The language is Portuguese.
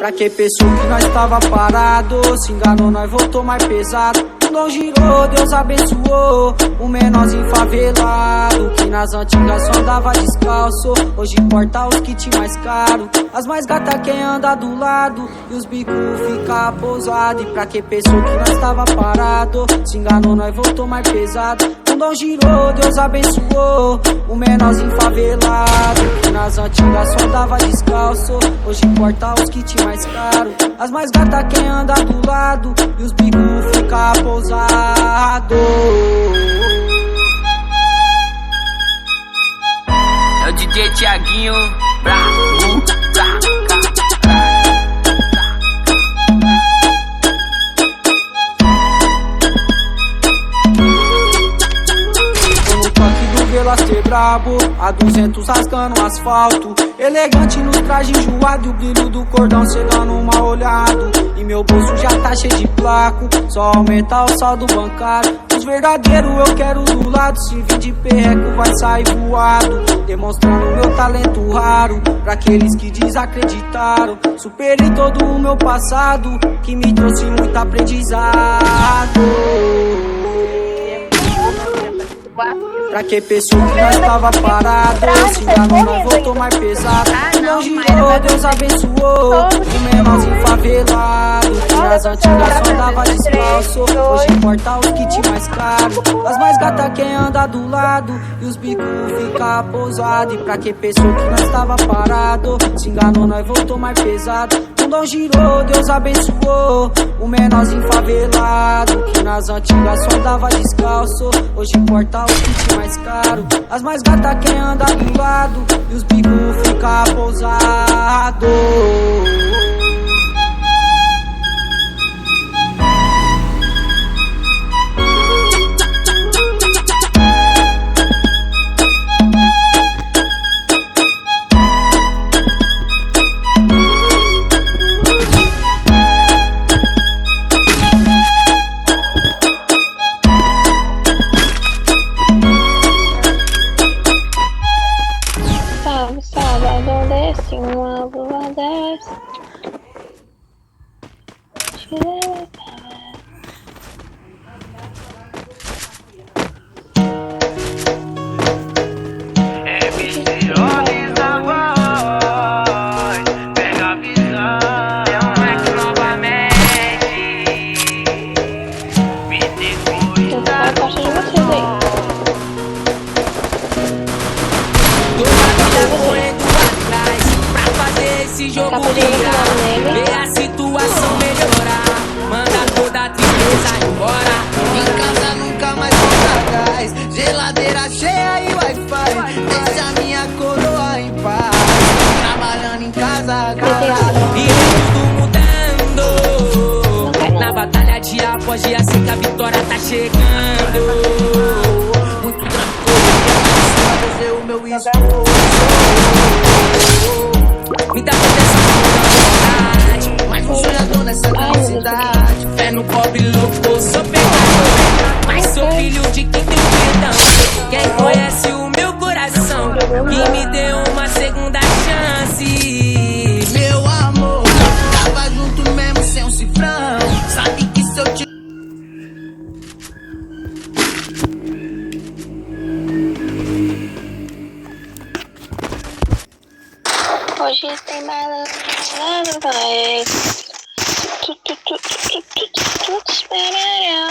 Pra que pensou que nós tava parado? Se enganou, nós voltou mais pesado. O mundo girou, Deus abençoou. O menorzinho favelado que nas antigas só andava descalço. Hoje importa os kits mais caros. As mais gatas quem anda do lado. E os bicos fica pousado. E pra que pensou que nós tava parado? Se enganou, nós voltou mais pesado. O mundo girou, Deus abençoou. O menorzinho favelado que nas antigas só andava descalço. Hoje importa os kits mais caros. As mais gatas quem anda do lado. E os bicos fica pousado. É o DJ Thiaguinho, Veloster brabo, a 200 rasgando o asfalto. Elegante no traje enjoado e o brilho do cordão chegando mal olhado. E meu bolso já tá cheio de placo, só aumenta o saldo bancário. Os verdadeiros eu quero do lado, se vir de perreco vai sair voado. Demonstrando meu talento raro, pra aqueles que desacreditaram. Superei todo o meu passado, que me trouxe muito aprendizado. Pra que pensou que nós tava parado? Se enganou, nós voltou mais pesado. Não girou, Deus abençoou. O menorzinho favelado que nas antigas só andava descalço. Hoje importa os kits mais caros. As mais gatas quem anda do lado. E os bicos fica pousado. E pra que pensou que nós tava parado? Se enganou, nós voltou mais pesado. Não girou, Deus abençoou. O menorzinho favelado que nas antigas só andava descalço. Hoje importa os kits mais caros. As mais gatas quem anda do lado. E os bicos fica pousado. Sábado desce uma lua desce. Vicione a voz, pega a visão. É um Mac novamente. Me depois Eu vou a parte de vocês aí. pra fazer esse jogo virar, ver a situação melhorar, manda toda a tristeza embora. Em casa nunca mais volta atrás, geladeira cheia e Wi-Fi, deixa a minha coroa em paz. Trabalhando em casa, cara, E tudo mudando, na batalha dia após dia, sei que a vitória tá chegando. muito tranquilo, pra fazer o meu esforço. Me dá proteção na vontade, Mais um sonhador nessa grande cidade. fé no pobre louco, sou pecador, mas sou filho de quem tem perdão. Quem conhece o meu coração, que me deu uma segunda chance. Meu amor, tava junto mesmo sem um cifrão. Sabe que se eu te Hoje tem balão, vai. Espera.